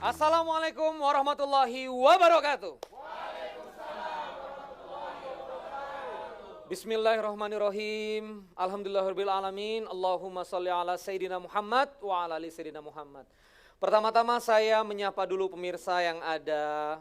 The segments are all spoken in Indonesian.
Assalamualaikum warahmatullahi wabarakatuh. Bismillahirrahmanirrahim. Alhamdulillahirabbil alamin. Allahumma shalli ala sayyidina Muhammad wa ala ali sayyidina Muhammad. Pertama-tama saya menyapa dulu pemirsa yang ada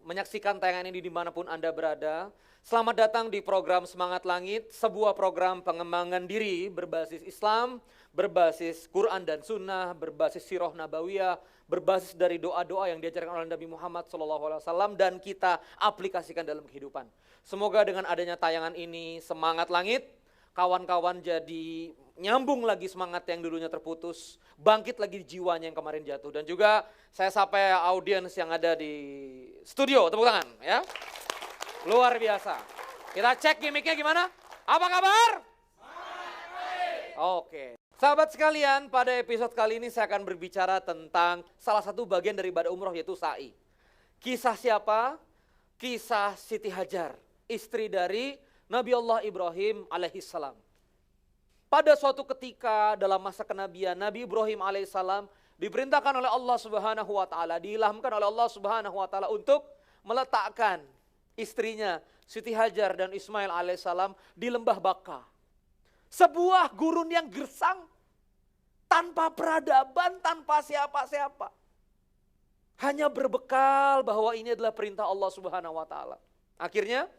menyaksikan tayangan ini dimanapun Anda berada. Selamat datang di program Semangat Langit, sebuah program pengembangan diri berbasis Islam, berbasis Quran dan Sunnah, berbasis Sirah Nabawiyah, berbasis dari doa-doa yang diajarkan oleh Nabi Muhammad SAW dan kita aplikasikan dalam kehidupan. Semoga dengan adanya tayangan ini Semangat Langit, kawan-kawan jadi nyambung lagi semangat yang dulunya terputus, bangkit lagi jiwanya yang kemarin jatuh. Dan juga saya sapa audiens yang ada di studio, tepuk tangan ya. Luar biasa. Kita cek gimmicknya gimana? Apa kabar? Oke. Sahabat sekalian, pada episode kali ini saya akan berbicara tentang salah satu bagian dari ibadah umroh yaitu sa'i. Kisah siapa? Kisah Siti Hajar, istri dari Nabi Allah Ibrahim alaihissalam. Pada suatu ketika dalam masa kenabian, Nabi Ibrahim alaihissalam diperintahkan oleh Allah Subhanahu wa taala, diilhamkan oleh Allah Subhanahu wa taala untuk meletakkan istrinya Siti Hajar dan Ismail alaihissalam di lembah Baka. Sebuah gurun yang gersang, tanpa peradaban, tanpa siapa-siapa. Hanya berbekal bahwa ini adalah perintah Allah Subhanahu wa taala. Akhirnya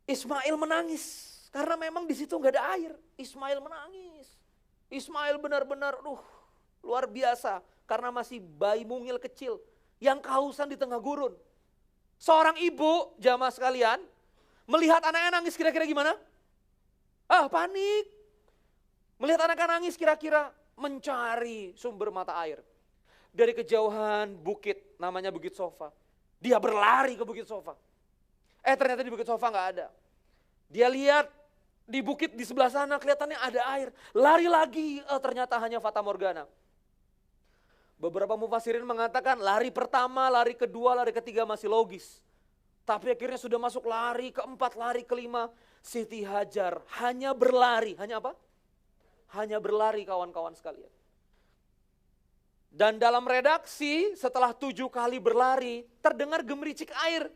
Ismail menangis karena memang di situ nggak ada air. Ismail menangis. Ismail benar-benar luar biasa karena masih bayi mungil kecil yang kehausan di tengah gurun. Seorang ibu, jamaah sekalian, melihat anaknya nangis kira-kira gimana? Panik. Melihat anaknya nangis kira-kira mencari sumber mata air. Dari kejauhan bukit, namanya Bukit Sofa. Dia berlari ke Bukit Sofa. Ternyata di Bukit Sofa nggak ada. Dia lihat di bukit di sebelah sana kelihatannya ada air. Lari lagi, ternyata hanya Fata Morgana. Beberapa mufassirin mengatakan lari pertama, lari kedua, lari ketiga masih logis. Tapi akhirnya sudah masuk lari keempat, lari kelima. Siti Hajar hanya berlari. Hanya apa? Hanya berlari kawan-kawan sekalian. Dan dalam redaksi setelah 7 kali berlari terdengar gemericik air.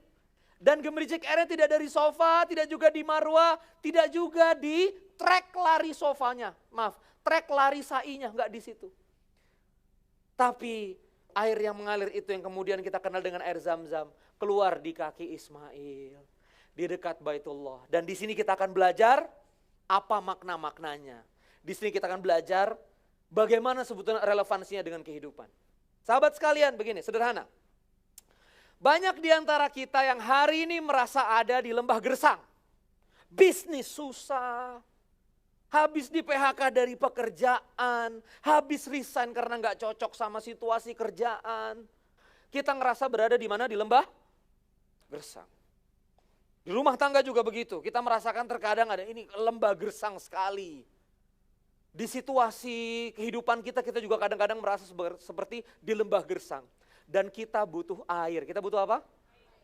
Dan gemericik airnya tidak dari sofa, tidak juga di marwah, tidak juga di trek lari sofanya. Maaf, trek lari sa'inya, enggak di situ. Tapi air yang mengalir itu yang kemudian kita kenal dengan air Zam-Zam keluar di kaki Ismail di dekat Baitullah. Dan di sini kita akan belajar apa makna-maknanya. Di sini kita akan belajar bagaimana sebetulnya relevansinya dengan kehidupan. Sahabat sekalian, begini, sederhana. Banyak di antara kita yang hari ini merasa ada di lembah gersang. Bisnis susah. Habis di PHK dari pekerjaan, habis resign karena nggak cocok sama situasi kerjaan. Kita ngerasa berada di mana? Di lembah gersang. Di rumah tangga juga begitu, kita merasakan terkadang ada ini lembah gersang sekali. Di situasi kehidupan kita juga kadang-kadang merasa seperti di lembah gersang. Dan kita butuh air, kita butuh apa?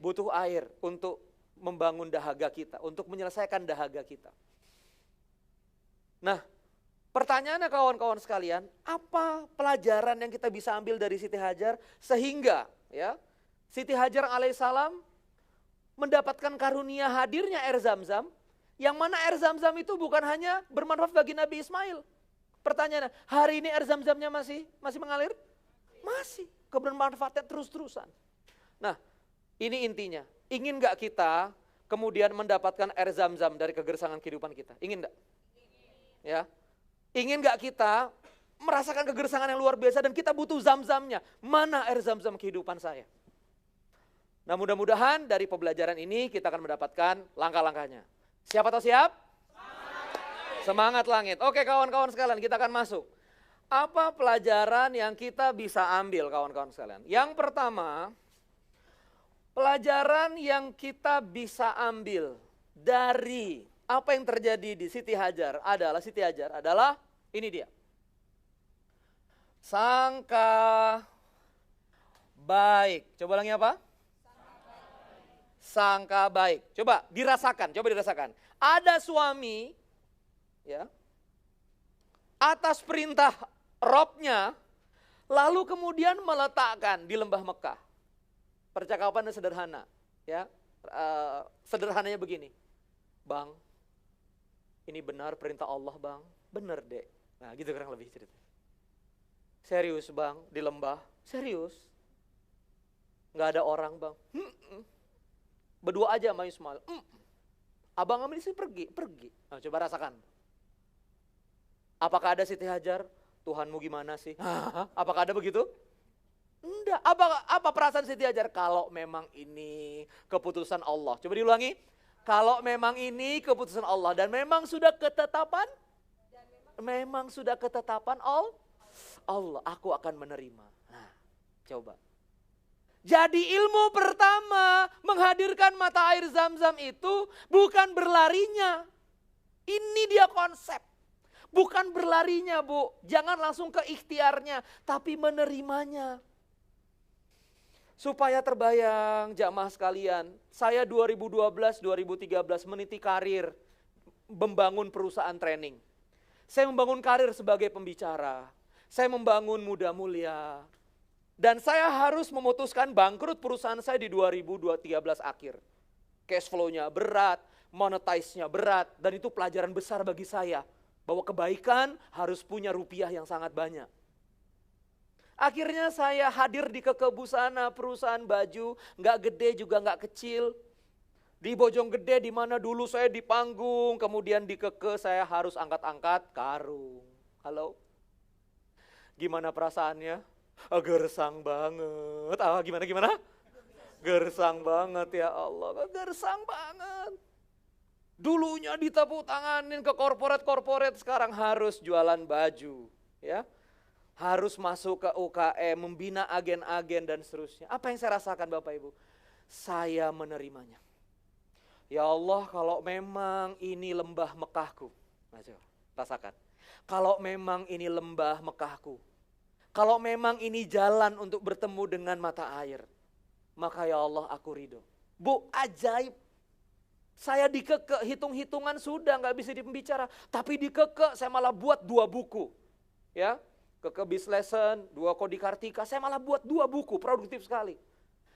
Butuh air untuk membangun dahaga kita, untuk menyelesaikan dahaga kita. Nah, pertanyaannya kawan-kawan sekalian, apa pelajaran yang kita bisa ambil dari Siti Hajar sehingga ya Siti Hajar alaihissalam mendapatkan karunia hadirnya air Zam-Zam, yang mana air Zam-Zam itu bukan hanya bermanfaat bagi Nabi Ismail. Pertanyaannya, hari ini air Zam-Zamnya masih mengalir? Masih, kebermanfaatnya terus-terusan. Nah, ini intinya. Ingin gak kita kemudian mendapatkan air Zam-Zam dari kegersangan kehidupan kita? Ingin gak? Ya, ingin gak kita merasakan kegersangan yang luar biasa dan kita butuh Zam-Zamnya? Mana air Zam-Zam kehidupan saya? Nah, mudah-mudahan dari pembelajaran ini kita akan mendapatkan langkah-langkahnya. Siapa atau siap? Semangat langit. Oke kawan-kawan sekalian, kita akan masuk. Apa pelajaran yang kita bisa ambil kawan-kawan sekalian? Yang pertama, pelajaran yang kita bisa ambil dari apa yang terjadi di Siti Hajar adalah ini dia. Sangka baik. Coba ulangi apa? Sangka baik. Coba dirasakan. Ada suami ya, atas perintah Robnya Lalu kemudian meletakkan di lembah Mekah. Percakapannya sederhana, ya. Sederhananya begini. Bang, ini benar perintah Allah, Bang. Benar, Dek. Nah, gitu kurang lebih cerita. Serius, Bang, di lembah. Serius. Nggak ada orang, Bang. Berdua aja sama Ismail. Abang Amin sih pergi. Nah, coba rasakan. Apakah ada Siti Hajar? Tuhanmu gimana sih? Apakah ada begitu? Enggak. Apa perasaan Siti Hajar? Kalau memang ini keputusan Allah. Coba diulangi. Kalau memang ini keputusan Allah dan memang sudah ketetapan? Memang sudah ketetapan Allah. Aku akan menerima. Nah, coba. Jadi ilmu pertama menghadirkan mata air Zam-Zam itu bukan berlarinya. Ini dia konsep. Bukan berlarinya, Bu. Jangan langsung ke ikhtiarnya, tapi menerimanya. Supaya terbayang jamaah sekalian, saya 2012-2013 meniti karir membangun perusahaan training. Saya membangun karir sebagai pembicara. Saya membangun Muda Mulia. Dan saya harus memutuskan bangkrut perusahaan saya di 2013 akhir. Cash flow-nya berat, monetize-nya berat, dan itu pelajaran besar bagi saya. Bahwa kebaikan harus punya rupiah yang sangat banyak. Akhirnya saya hadir di Keke Busana, perusahaan baju, nggak gede juga nggak kecil. Di Bojonggede di mana dulu saya di panggung, kemudian di Keke saya harus angkat-angkat karung. Halo? Gimana perasaannya? Gersang banget. Gimana? Gersang banget ya Allah, gersang banget. Dulunya ditepuk tanganin ke korporat, sekarang harus jualan baju, ya. Harus masuk ke UKM, membina agen-agen dan seterusnya. Apa yang saya rasakan Bapak Ibu? Saya menerimanya. Ya Allah, kalau memang ini lembah Mekahku. Nah, coba, rasakan. Kalau memang ini lembah Mekahku. Kalau memang ini jalan untuk bertemu dengan mata air. Maka ya Allah aku ridho. Bu, ajaib. Saya di Keke, hitung-hitungan sudah nggak bisa dipembicara. Tapi di Keke saya malah buat 2 buku. Ya, Keke Biz Lesson, 2 Kodi Kartika. Saya malah buat 2 buku, produktif sekali.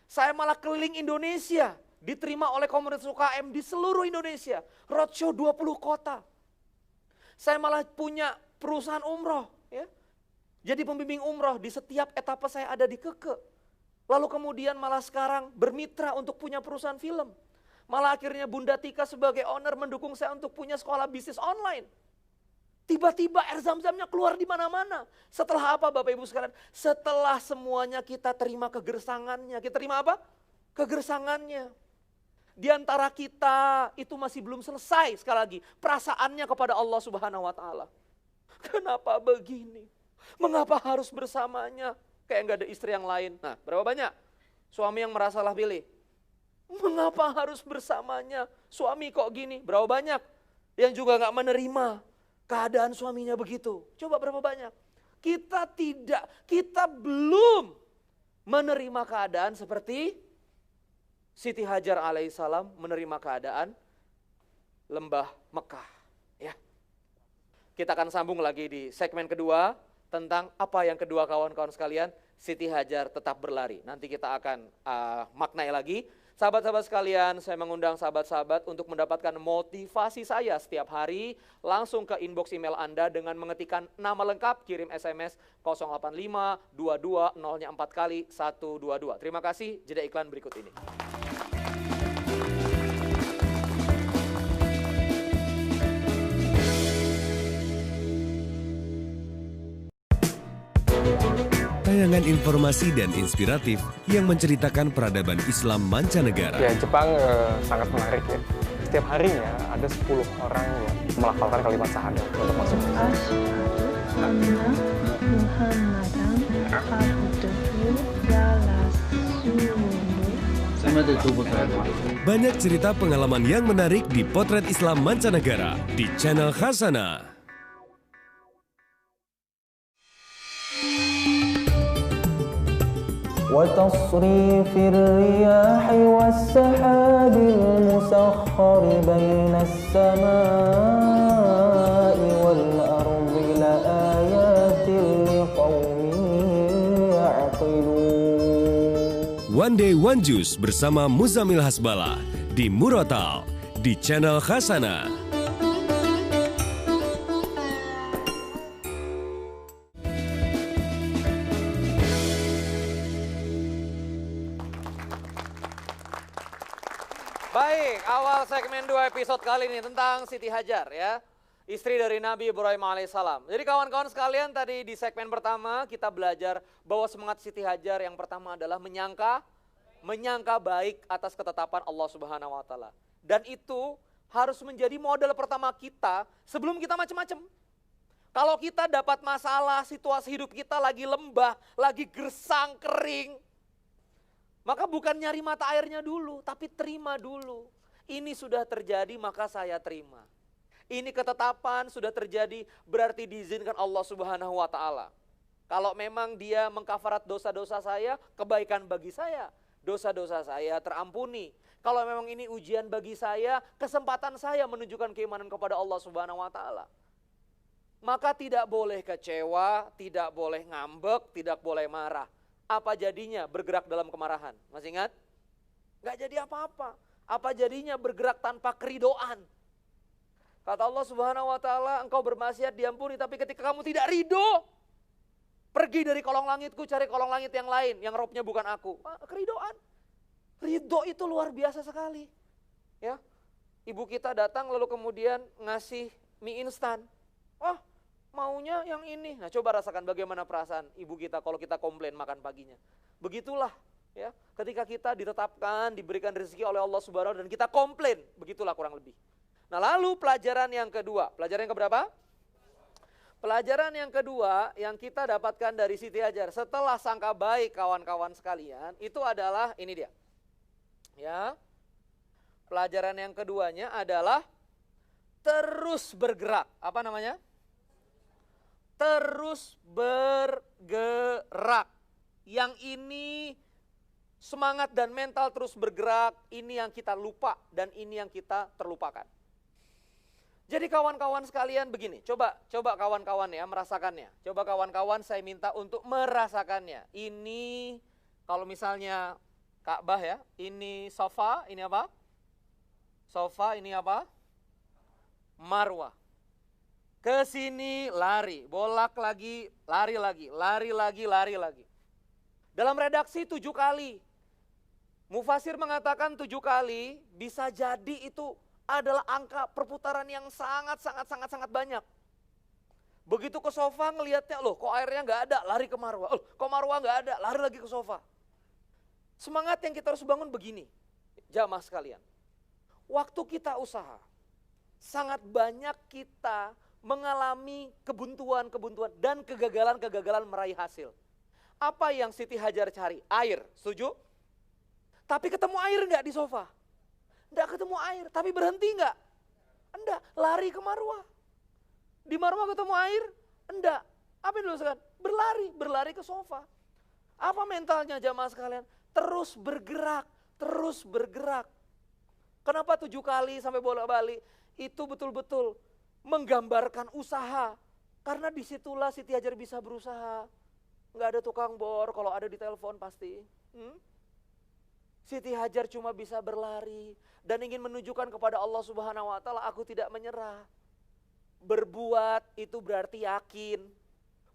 Saya malah keliling Indonesia. Diterima oleh komunitas UKM di seluruh Indonesia. Roadshow 20 kota. Saya malah punya perusahaan umroh. Ya. Jadi pembimbing umroh di setiap etapa saya ada di Keke. Lalu kemudian malah sekarang bermitra untuk punya perusahaan film. Malah akhirnya Bunda Tika sebagai owner mendukung saya untuk punya sekolah bisnis online. Tiba-tiba air Zam-Zamnya keluar di mana-mana. Setelah apa Bapak Ibu sekalian? Setelah semuanya kita terima kegersangannya. Kita terima apa? Kegersangannya. Di antara kita itu masih belum selesai sekali lagi. Perasaannya kepada Allah Subhanahu wa Ta'ala. Kenapa begini? Mengapa harus bersamanya? Kayak nggak ada istri yang lain. Nah, berapa banyak suami yang merasalah pilih? Mengapa harus bersamanya? Suami kok gini? Berapa banyak yang juga nggak menerima keadaan suaminya begitu? Coba berapa banyak? Kita belum menerima keadaan seperti Siti Hajar alaihissalam menerima keadaan lembah Mekah. Ya. Kita akan sambung lagi di segmen kedua tentang apa yang kedua kawan-kawan sekalian, Siti Hajar tetap berlari. Nanti kita akan maknai lagi. Sahabat-sahabat sekalian, saya mengundang sahabat-sahabat untuk mendapatkan motivasi saya setiap hari. Langsung ke inbox email Anda dengan mengetikkan nama lengkap, kirim SMS 085 22 0-nya 4 kali 122. Terima kasih, jeda iklan berikut ini. Tayangan informasi dan inspiratif yang menceritakan peradaban Islam mancanegara. Ya, Jepang sangat menarik ya. Setiap harinya ada 10 orang yang melafalkan kalimat syahadat untuk masuk. Asyhadu anna Muhammadan abduhu wa rasuluh. Banyak cerita pengalaman yang menarik di Potret Islam Mancanegara di channel Khazanah. وتصريف الرياح والسحاب المسخر بين السماء والأرض لآيات لقوم One Day One Juice bersama Muzamil Hasbala di Murotal di channel Khasana. Baik, awal segmen 2 episode kali ini tentang Siti Hajar ya. Istri dari Nabi Ibrahim alaihissalam. Jadi kawan-kawan sekalian, tadi di segmen pertama kita belajar bahwa semangat Siti Hajar yang pertama adalah menyangka baik atas ketetapan Allah Subhanahu wa taala. Dan itu harus menjadi model pertama kita sebelum kita macam-macam. Kalau kita dapat masalah, situasi hidup kita lagi lembah, lagi gersang, kering, maka bukan nyari mata airnya dulu, tapi terima dulu. Ini sudah terjadi, maka saya terima. Ini ketetapan sudah terjadi, berarti diizinkan Allah Subhanahu wa taala. Kalau memang dia mengkafarat dosa-dosa saya, kebaikan bagi saya. Dosa-dosa saya terampuni. Kalau memang ini ujian bagi saya, kesempatan saya menunjukkan keimanan kepada Allah Subhanahu wa taala. Maka tidak boleh kecewa, tidak boleh ngambek, tidak boleh marah. Apa jadinya bergerak dalam kemarahan? Masih ingat? Gak jadi apa-apa. Apa jadinya bergerak tanpa keridoan? Kata Allah Subhanahu wa taala, engkau bermaksiat diampuni, tapi ketika kamu tidak ridho, pergi dari kolong langitku, cari kolong langit yang lain, yang robnya bukan aku. Keridoan. Ridho itu luar biasa sekali. Ya, ibu kita datang lalu kemudian ngasih mie instan. Wah, maunya yang ini. Nah, coba rasakan bagaimana perasaan ibu kita kalau kita komplain makan paginya. Begitulah ya, ketika kita ditetapkan, diberikan rezeki oleh Allah Subhanahu wa taala dan kita komplain, begitulah kurang lebih. Nah, lalu pelajaran yang kedua, pelajaran yang keberapa? Pelajaran yang kedua yang kita dapatkan dari Siti Hajar setelah sangka baik kawan-kawan sekalian, itu adalah ini dia. Ya. Pelajaran yang keduanya adalah terus bergerak. Apa namanya? Terus bergerak. Yang ini semangat dan mental terus bergerak, ini yang kita lupa dan ini yang kita terlupakan. Jadi kawan-kawan sekalian begini, coba kawan-kawan ya merasakannya. Coba kawan-kawan saya minta untuk merasakannya. Ini kalau misalnya Ka'bah ya, ini sofa, ini apa? Sofa, ini apa? Marwah. Ke sini lari, bolak lagi, lari lagi, lari lagi, lari lagi. Dalam redaksi 7 kali. Mufasir mengatakan 7 kali bisa jadi itu adalah angka perputaran yang sangat banyak. Begitu ke sofa ngelihatnya, loh kok airnya nggak ada, lari ke marwah. Loh, kok marwah nggak ada, lari lagi ke sofa. Semangat yang kita harus bangun begini, jamaah sekalian. Waktu kita usaha, sangat banyak kita mengalami kebuntuan dan kegagalan meraih hasil. Apa yang Siti Hajar cari? Air, setuju? Tapi ketemu air nggak di sofa? Nggak ketemu air, tapi berhenti nggak? Enggak, lari ke marwah. Di marwah ketemu air? Enggak. Apa yang dilakukan? Berlari ke sofa. Apa mentalnya jamaah sekalian? Terus bergerak. Kenapa 7 kali sampai bolak-balik? Itu betul-betul menggambarkan usaha. Karena disitulah Siti Hajar bisa berusaha. Nggak ada tukang bor, kalau ada di telepon pasti. Siti Hajar cuma bisa berlari dan ingin menunjukkan kepada Allah Subhanahu wa taala, aku tidak menyerah. Berbuat itu berarti yakin.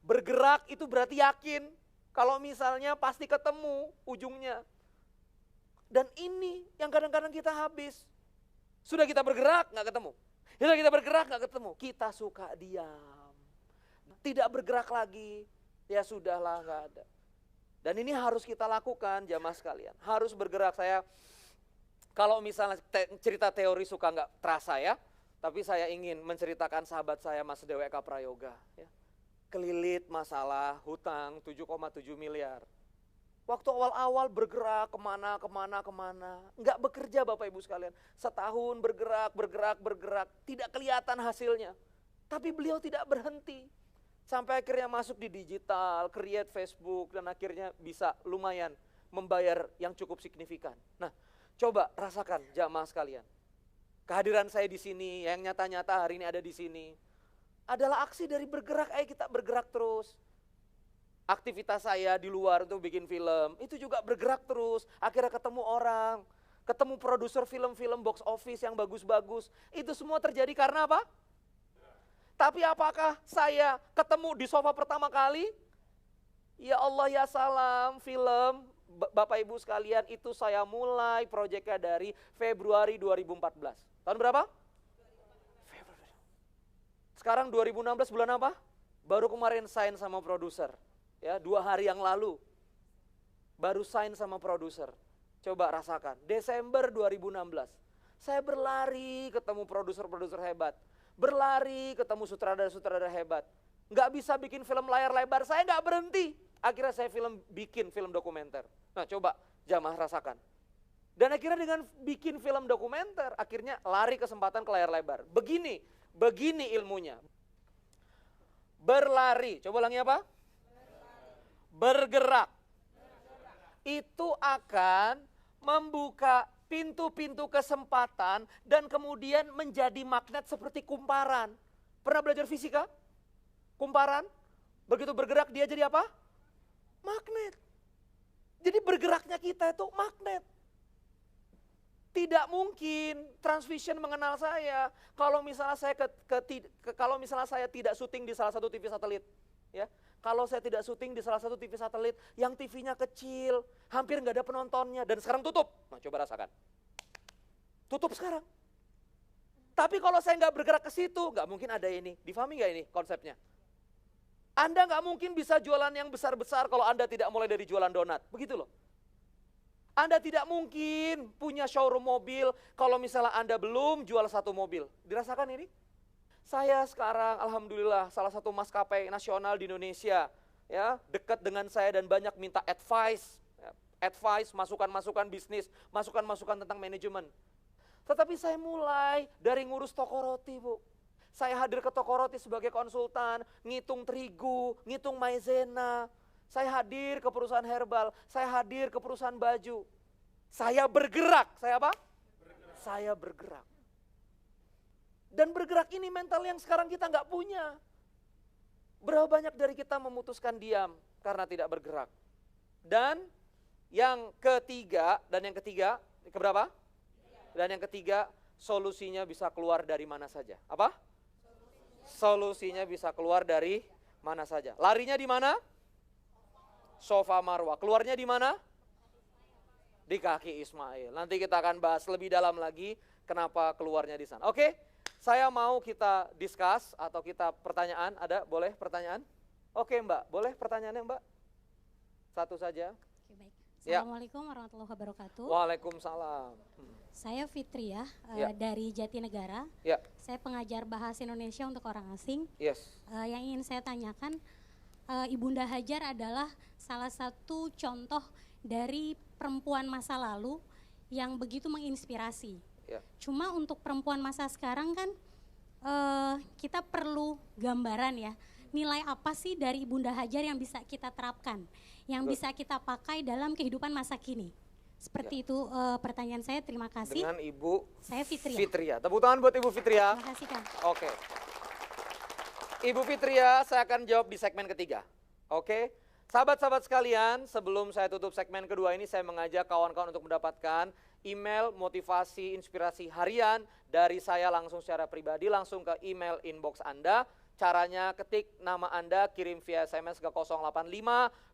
Bergerak itu berarti yakin. Kalau misalnya pasti ketemu ujungnya. Dan ini yang kadang-kadang kita habis. Sudah kita bergerak nggak ketemu. Sudah kita bergerak nggak ketemu. Kita suka diam. Tidak bergerak lagi. Ya sudahlah, nggak ada. Dan ini harus kita lakukan jamaah sekalian. Harus bergerak. Saya kalau misalnya cerita teori suka nggak terasa ya. Tapi saya ingin menceritakan sahabat saya Mas DWK Prayoga. Ya. Kelilit masalah hutang 7,7 miliar. Waktu awal-awal bergerak kemana. Nggak bekerja Bapak Ibu sekalian. Setahun bergerak. Tidak kelihatan hasilnya. Tapi beliau tidak berhenti. Sampai akhirnya masuk di digital, create Facebook, dan akhirnya bisa lumayan membayar yang cukup signifikan. Nah, coba rasakan jamaah sekalian. Kehadiran saya di sini, yang nyata-nyata hari ini ada di sini, adalah aksi dari bergerak. Ayo kita bergerak terus. aktivitas saya di luar itu bikin film, itu juga bergerak terus. Akhirnya ketemu orang, ketemu produser film-film box office yang bagus-bagus. Itu semua terjadi karena apa? Tapi apakah saya ketemu di sofa pertama kali? Ya Allah ya salam, film, Bapak Ibu sekalian, itu saya mulai proyeknya dari Februari 2014. Tahun berapa? Februari. Sekarang 2016 bulan apa? Baru kemarin sign sama produser. Ya, 2 hari yang lalu. Baru sign sama produser. Coba rasakan, Desember 2016. Saya berlari ketemu produser-produser hebat. Berlari ketemu sutradara-sutradara hebat. Nggak bisa bikin film layar lebar, saya nggak berhenti. Akhirnya saya bikin film dokumenter. Nah coba jamaah rasakan. Dan akhirnya dengan bikin film dokumenter, akhirnya lari kesempatan ke layar lebar. Begini ilmunya. Berlari, coba ulangi apa? Bergerak. Itu akan membuka pintu-pintu kesempatan dan kemudian menjadi magnet seperti kumparan. Pernah belajar fisika? Kumparan, begitu bergerak dia jadi apa? Magnet. Jadi bergeraknya kita itu magnet. Tidak mungkin Transvision mengenal saya kalau misalnya saya kalau misalnya saya tidak syuting di salah satu TV satelit, ya. Kalau saya tidak syuting di salah satu TV satelit yang TV-nya kecil, hampir nggak ada penontonnya dan sekarang tutup. Nah, coba rasakan. Tutup sekarang. Tapi kalau saya nggak bergerak ke situ, nggak mungkin ada ini. Difahami nggak ini konsepnya? Anda nggak mungkin bisa jualan yang besar-besar kalau Anda tidak mulai dari jualan donat. Begitu loh. Anda tidak mungkin punya showroom mobil kalau misalnya Anda belum jual satu mobil. Dirasakan ini? Saya sekarang alhamdulillah salah satu maskapai nasional di Indonesia, ya, dekat dengan saya dan banyak minta advice, masukan-masukan bisnis, masukan-masukan tentang manajemen. Tetapi saya mulai dari ngurus toko roti, Bu. Saya hadir ke toko roti sebagai konsultan, ngitung terigu, ngitung maizena. Saya hadir ke perusahaan herbal, saya hadir ke perusahaan baju. Saya bergerak, saya apa? Saya bergerak. Dan bergerak ini mental yang sekarang kita nggak punya. Berapa banyak dari kita memutuskan diam karena tidak bergerak. Dan yang ketiga, keberapa? Dan yang ketiga, solusinya bisa keluar dari mana saja. Apa? Solusinya bisa keluar dari mana saja. Larinya di mana? Sofa Marwah. Keluarnya di mana? Di kaki Ismail. Nanti kita akan bahas lebih dalam lagi kenapa keluarnya di sana. Oke? Saya mau kita discuss atau kita pertanyaan, ada? Boleh pertanyaan? Oke Mbak, boleh pertanyaannya Mbak? Satu saja. Oke, baik. Assalamualaikum warahmatullahi wabarakatuh. Waalaikumsalam. Saya Fitria dari Jatinegara. Ya. Saya pengajar bahasa Indonesia untuk orang asing. Yes. Yang ingin saya tanyakan, Ibunda Hajar adalah salah satu contoh dari perempuan masa lalu yang begitu menginspirasi. Ya. Cuma untuk perempuan masa sekarang kan kita perlu gambaran ya, nilai apa sih dari Ibunda Hajar yang bisa kita terapkan, yang bisa kita pakai dalam kehidupan masa kini. Seperti itu pertanyaan saya, terima kasih. Dengan Ibu Saya Fitria. Fitria. Tepuk tangan buat Ibu Fitria. Terima kasih Kang. Oke. Ibu Fitria, saya akan jawab di segmen ketiga. Oke. Sahabat-sahabat sekalian, sebelum saya tutup segmen kedua ini, saya mengajak kawan-kawan untuk mendapatkan email motivasi inspirasi harian dari saya langsung secara pribadi, langsung ke email inbox Anda. Caranya ketik nama Anda, kirim via SMS ke 085,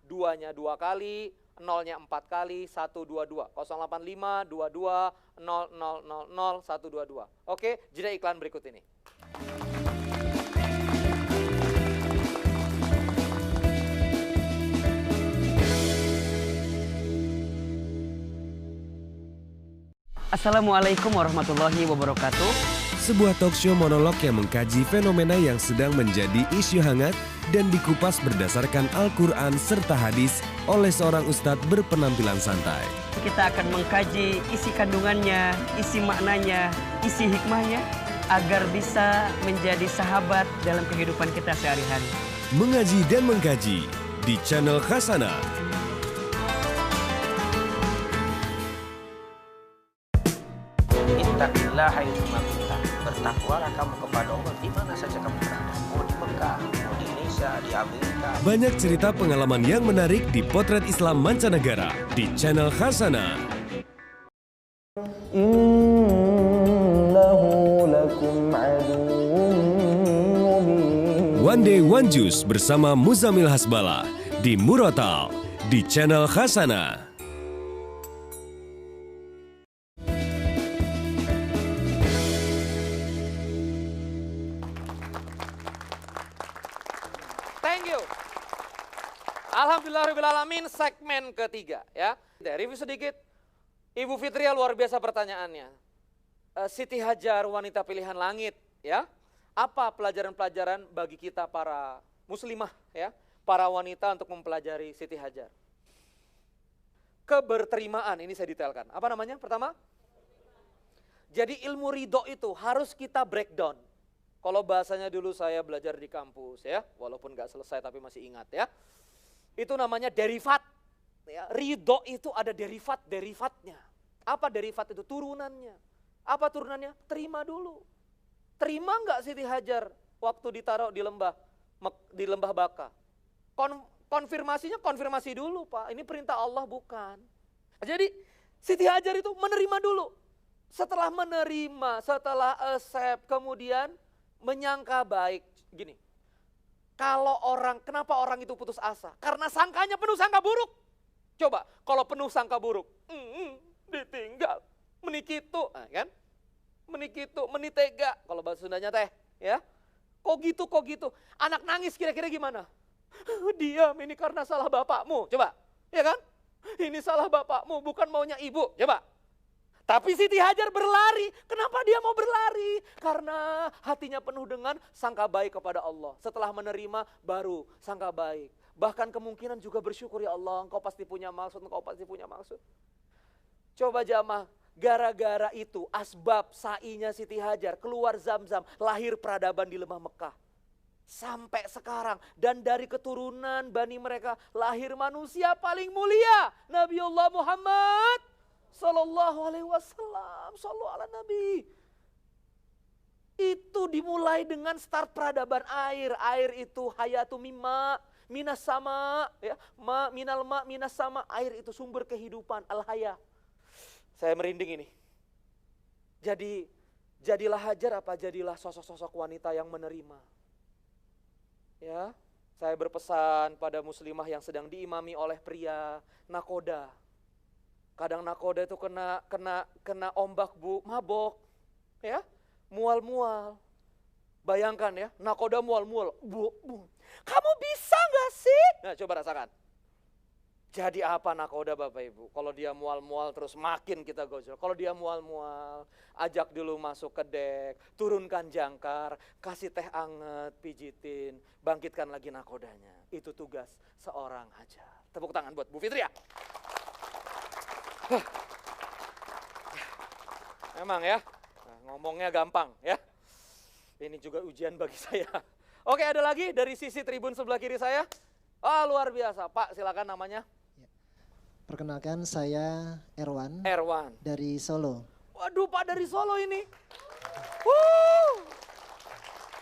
2-nya 2 kali, 0-nya 4 kali, 122. 085 22 0000 122. Oke, jeda iklan berikut ini. Assalamualaikum warahmatullahi wabarakatuh. Sebuah talkshow monolog yang mengkaji fenomena yang sedang menjadi isu hangat dan dikupas berdasarkan Al-Quran serta hadis oleh seorang ustadz berpenampilan santai. Kita akan mengkaji isi kandungannya, isi maknanya, isi hikmahnya agar bisa menjadi sahabat dalam kehidupan kita sehari-hari. Mengaji dan mengkaji di channel Khasanah. Ittaqillaha haitsu kunta. Bertakwalah kamu kepada Allah di mana saja kamu berada. Mau di Mekah, mau di Indonesia, di Amerika. Banyak cerita pengalaman yang menarik di Potret Islam Mancanegara di channel Khazanah. Innahu lakum aduwwun mubin. One Day One Juice bersama Muzamil Hasbala di Murotal di channel Khazanah. Thank you. Alhamdulillahirrahmanirrahim, segmen ketiga ya. Review sedikit. Ibu Fitria luar biasa pertanyaannya. Siti Hajar wanita pilihan langit ya. Apa pelajaran-pelajaran bagi kita para muslimah ya, para wanita untuk mempelajari Siti Hajar? Keberterimaan, ini saya detailkan. Apa namanya? Pertama, jadi ilmu ridho itu harus kita breakdown. Kalau bahasanya dulu saya belajar di kampus ya, walaupun nggak selesai tapi masih ingat ya. Itu namanya derivat. Ya, ridho itu ada derivatnya. Apa derivat itu? Turunannya. Apa turunannya? Terima dulu. Terima nggak Siti Hajar waktu ditaruh di lembah Baka? Konfirmasinya konfirmasi dulu Pak, ini perintah Allah bukan. Jadi Siti Hajar itu menerima dulu. Setelah menerima, setelah accept, kemudian menyangka baik. Gini, kalau kenapa orang itu putus asa? Karena sangkanya penuh sangka buruk. Coba, kalau penuh sangka buruk, ditinggal, menikitu, kan? Menikitu, menitega, kalau bahasa Sundanya teh, ya. Kok gitu? Anak nangis kira-kira gimana? Diam, ini karena salah bapakmu, coba, ya kan? Ini salah bapakmu, bukan maunya ibu, coba. Tapi Siti Hajar berlari, kenapa dia mau berlari? Karena hatinya penuh dengan sangka baik kepada Allah. Setelah menerima, baru sangka baik. Bahkan kemungkinan juga bersyukur, ya Allah, engkau pasti punya maksud. Coba jamaah, gara-gara itu asbab sa'inya Siti Hajar keluar Zam-Zam, lahir peradaban di Lembah Mekah. Sampai sekarang, dan dari keturunan Bani mereka lahir manusia paling mulia, Nabiullah Muhammad Sallallahu Alaihi Wasallam. Sallu ala Nabi. Itu dimulai dengan start peradaban air. Air itu hayatu mimma, minas sama, ya, minal ma, minas sama. Air itu sumber kehidupan, al-haya. Saya merinding ini. Jadi, jadilah Hajar apa jadilah sosok-sosok wanita yang menerima. Ya, saya berpesan pada muslimah yang sedang diimami oleh pria nakoda. Kadang nakoda itu kena ombak Bu, mabok. Ya, mual-mual. Bayangkan ya, nakoda mual-mual. Bu. Kamu bisa gak sih? Nah, coba rasakan. Jadi apa nakoda Bapak Ibu? Kalau dia mual-mual terus makin kita gojol. Kalau dia mual-mual, ajak dulu masuk ke dek, turunkan jangkar, kasih teh anget, pijitin, bangkitkan lagi nakodanya. Itu tugas seorang Hajar. Tepuk tangan buat Bu Fitria. Emang ya, ngomongnya gampang ya. Ini juga ujian bagi saya. Oke, ada lagi dari sisi tribun sebelah kiri saya. Luar biasa. Pak, silakan namanya. Perkenalkan, saya Erwan. Erwan. Dari Solo. Waduh, Pak dari Solo ini.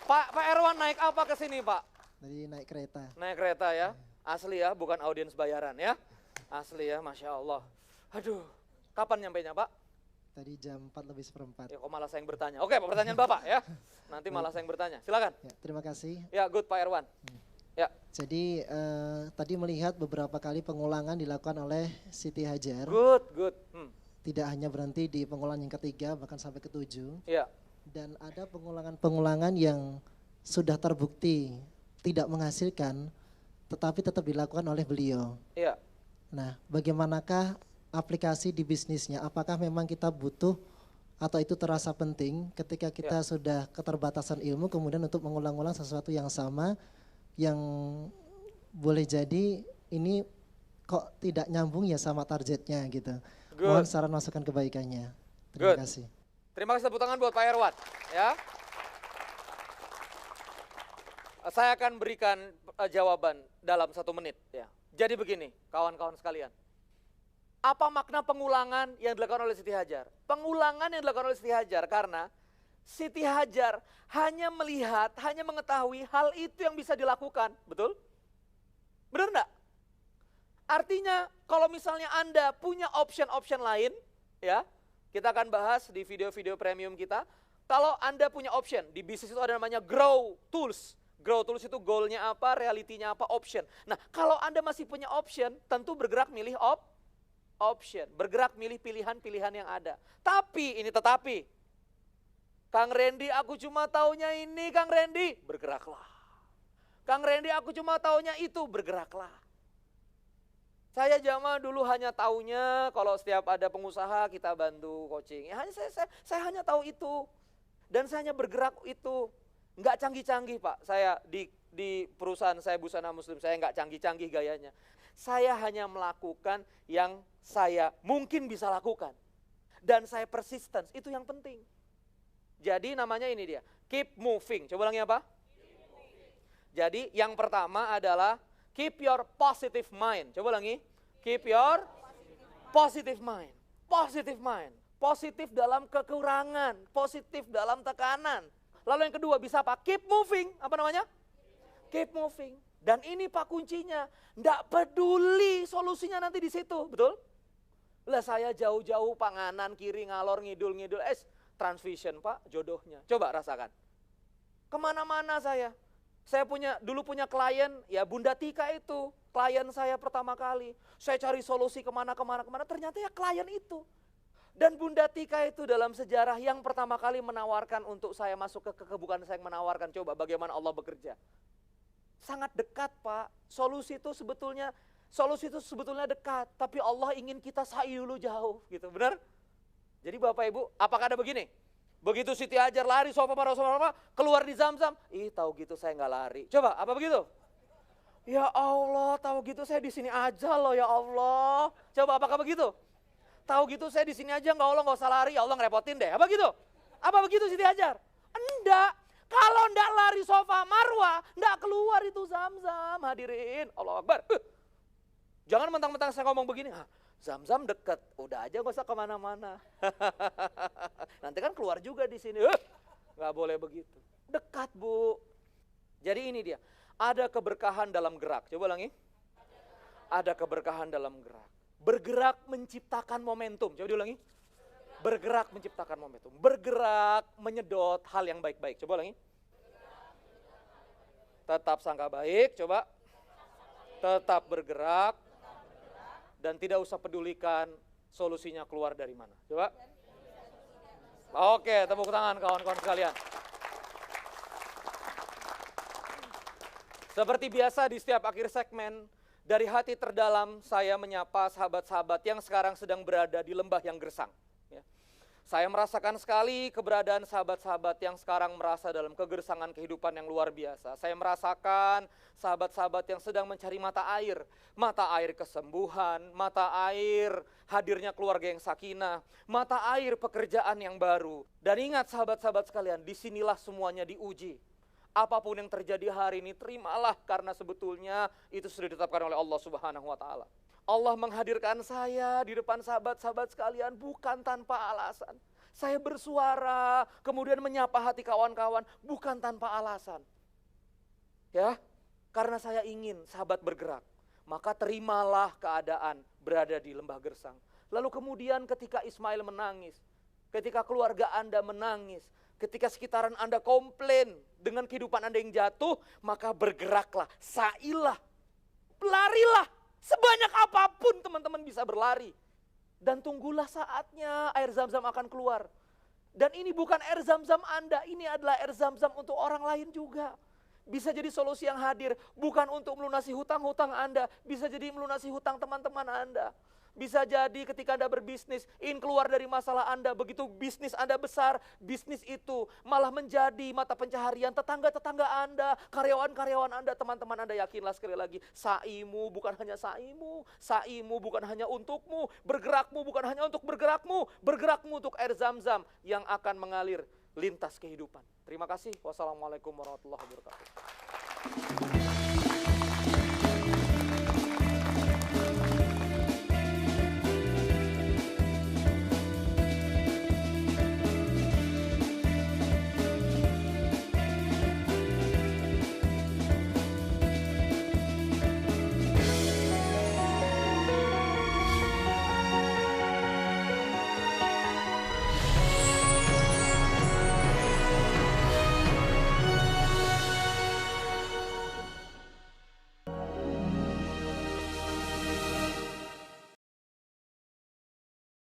Pak Erwan naik apa ke sini, Pak? Tadi naik kereta. Naik kereta ya. Asli ya, bukan audiens bayaran ya. Asli ya, Masya Allah. Aduh, kapan nyampainya Pak? Tadi jam 4:04. Ya, kok malah saya yang bertanya. Oke, pertanyaan Bapak ya. Nanti malah saya yang bertanya. Silakan. Ya, terima kasih. Ya, good Pak Erwan. Ya. Jadi tadi melihat beberapa kali pengulangan dilakukan oleh Siti Hajar. Good. Tidak hanya berhenti di pengulangan yang ketiga, bahkan sampai ke-7. Ya. Dan ada pengulangan-pengulangan yang sudah terbukti tidak menghasilkan, tetapi tetap dilakukan oleh beliau. Iya. Nah, bagaimanakah aplikasi di bisnisnya? Apakah memang kita butuh atau itu terasa penting ketika kita sudah keterbatasan ilmu, kemudian untuk mengulang-ulang sesuatu yang sama, yang boleh jadi ini kok tidak nyambung ya sama targetnya gitu. Mohon saran masukan kebaikannya. Terima kasih. Terima kasih, tepuk tangan buat Pak Erwan ya. Saya akan berikan jawaban dalam 1 menit ya. Jadi begini, kawan-kawan sekalian. Apa makna pengulangan yang dilakukan oleh Siti Hajar? Pengulangan yang dilakukan oleh Siti Hajar karena Siti Hajar hanya melihat, hanya mengetahui hal itu yang bisa dilakukan. Betul? Benar enggak? Artinya kalau misalnya Anda punya option-option lain, ya, kita akan bahas di video-video premium kita. Kalau Anda punya option, di bisnis itu ada namanya grow tools. Grow tools itu goalnya apa, realitinya apa, option. Nah, kalau Anda masih punya option, tentu bergerak milih option. Bergerak milih pilihan-pilihan yang ada. Tapi, ini tetapi, Kang Randy aku cuma taunya ini, Kang Randy, bergeraklah. Kang Randy aku cuma taunya itu, bergeraklah. Saya zaman dulu hanya taunya kalau setiap ada pengusaha kita bantu coaching. Ya, saya hanya tahu itu. Dan saya hanya bergerak itu. Enggak canggih-canggih Pak. Saya di perusahaan saya Busana Muslim, saya enggak canggih-canggih gayanya. Saya hanya melakukan yang saya mungkin bisa lakukan. Dan saya persistence, itu yang penting. Jadi namanya ini dia, keep moving. Coba ulangi apa? Jadi yang pertama adalah keep your positive mind. Coba ulangi. Keep your positive mind. Positive mind. Positif dalam kekurangan. Positif dalam tekanan. Lalu yang kedua bisa apa? Keep moving. Apa namanya? Keep moving. Dan ini Pak kuncinya. Nggak peduli solusinya nanti di situ. Betul? Lah saya jauh-jauh panganan kiri ngalor ngidul-ngidul. Transvision Pak jodohnya. Coba rasakan. Kemana-mana saya. Saya dulu punya klien, ya Bunda Tika itu, klien saya pertama kali. Saya cari solusi kemana, ternyata ya klien itu. Dan Bunda Tika itu dalam sejarah yang pertama kali menawarkan untuk saya masuk bukan saya yang menawarkan, coba bagaimana Allah bekerja. Sangat dekat Pak, solusi itu sebetulnya dekat, tapi Allah ingin kita sa'i dulu jauh, gitu, benar? Jadi Bapak Ibu, apakah ada begini? Begitu Siti Hajar lari, sofa keluar di Zam-Zam. Ih tahu gitu saya nggak lari. Coba, apa begitu? Ya Allah, tahu gitu saya di sini aja loh ya Allah. Coba apakah begitu? Tahu gitu saya di sini aja nggak Allah nggak usah lari, ya Allah ngerepotin deh. Apa gitu? Apa begitu Siti Hajar? Enggak. Kalau enggak lari sofa Marwah, enggak keluar itu Zam-Zam. Hadirin, Allah Akbar. Jangan mentang-mentang saya ngomong begini. Zam-Zam deket, udah aja gak usah kemana-mana. Nanti kan keluar juga di sini. Gak boleh begitu. Dekat Bu. Jadi ini dia. Ada keberkahan dalam gerak. Coba ulangi. Ada keberkahan dalam gerak. Bergerak menciptakan momentum. Coba diulangi. Bergerak menciptakan momentum. Bergerak menyedot hal yang baik-baik. Coba ulangi. Tetap sangka baik. Coba. Tetap bergerak. Dan tidak usah pedulikan solusinya keluar dari mana. Coba. Oke, tepuk tangan kawan-kawan sekalian. Seperti biasa di setiap akhir segmen, dari hati terdalam saya menyapa sahabat-sahabat yang sekarang sedang berada di lembah yang gersang. Saya merasakan sekali keberadaan sahabat-sahabat yang sekarang merasa dalam kegersangan kehidupan yang luar biasa. Saya merasakan sahabat-sahabat yang sedang mencari mata air kesembuhan, mata air hadirnya keluarga yang sakinah, mata air pekerjaan yang baru. Dan ingat sahabat-sahabat sekalian, disinilah semuanya diuji. Apapun yang terjadi hari ini, terimalah karena sebetulnya itu sudah ditetapkan oleh Allah Subhanahu wa Ta'ala. Allah menghadirkan saya di depan sahabat-sahabat sekalian bukan tanpa alasan. Saya bersuara, kemudian menyapa hati kawan-kawan bukan tanpa alasan. Ya, karena saya ingin sahabat bergerak. Maka terimalah keadaan berada di lembah gersang. Lalu kemudian ketika Ismail menangis, ketika keluarga Anda menangis, ketika sekitaran Anda komplain dengan kehidupan Anda yang jatuh, maka bergeraklah, sa'ilah, larilah. Sebanyak apapun teman-teman bisa berlari. Dan tunggulah saatnya air Zam-Zam akan keluar. Dan ini bukan air Zam-Zam Anda, ini adalah air Zam-Zam untuk orang lain juga. Bisa jadi solusi yang hadir, bukan untuk melunasi hutang-hutang Anda, bisa jadi melunasi hutang teman-teman Anda. Bisa jadi ketika Anda berbisnis, ingin keluar dari masalah Anda, begitu bisnis Anda besar, bisnis itu malah menjadi mata pencaharian tetangga-tetangga Anda, karyawan-karyawan Anda, teman-teman Anda. Yakinlah sekali lagi, sa'imu bukan hanya sa'imu bukan hanya untukmu, bergerakmu bukan hanya untuk bergerakmu untuk air Zam-Zam yang akan mengalir lintas kehidupan. Terima kasih. Wassalamualaikum warahmatullahi wabarakatuh.